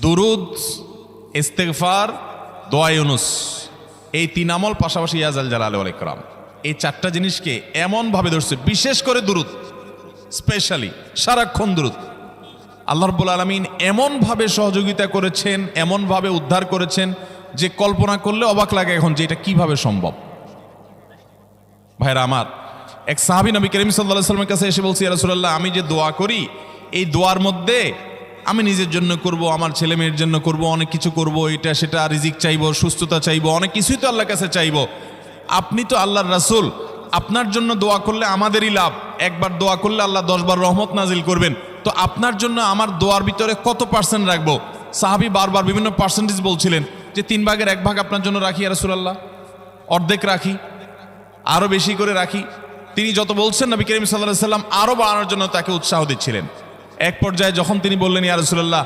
দুরুদ, ইস্তেগফার, দোয়া ইউনুস, এই তিন আমল পাশাপাশি ইয়াজাল জালাল ওয়াল ইকরাম, এই চারটা জিনিসকে এমনভাবে ধরছে, বিশেষ করে দুরুদ, স্পেশালি সারাক্ষণ দুরুদ। আল্লাহ রাব্বুল আলামিন এমনভাবে সহযোগিতা করেছেন, এমনভাবে উদ্ধার করেছেন যে কল্পনা করলে অবাক লাগে এখন যে এটা কিভাবে সম্ভব। ভাইরা আমার, এক সাহাবী নবী করিম সাল্লাল্লাহু আলাইহি ওয়াসাল্লামের কাছে এসে বলছি, ইয়া রাসূলুল্লাহ, আমি যে দোয়া করি এই দোয়ার মধ্যে আমি নিজের জন্য করব, আমার ছেলে মেয়ের জন্য করব, অনেক কিছু করব, এটা সেটা, রিজিক চাইবো, সুস্থতা চাইবো, অনেক কিছুই তো আল্লাহর কাছে চাইবো। আপনি তো আল্লাহর রাসূল, আপনার জন্য দোয়া করলে আমাদেরই লাভ, একবার দোয়া করলে আল্লাহ 10 বার রহমত নাজিল করবেন, তো আপনার জন্য আমার দোয়ার ভিতরে কত পার্সেন্ট রাখবো? সাহাবী বারবার বিভিন্ন পার্সেন্টেজ বলছিলেন যে 3 ভাগের 1 ভাগ আপনার জন্য রাখি ইয়া রাসূলুল্লাহ, অর্ধেক রাখি, আরো বেশি করে রাখি। তিনি যত বলছেন নবী করিম সাল্লাল্লাহু আলাইহি ওয়াসাল্লাম আরো বাড়ানোর জন্য তাকে উৎসাহ দিচ্ছিলেন। এক পর্যায়ে যখন তিনি বললেন, ইয়া রাসূলুল্লাহ,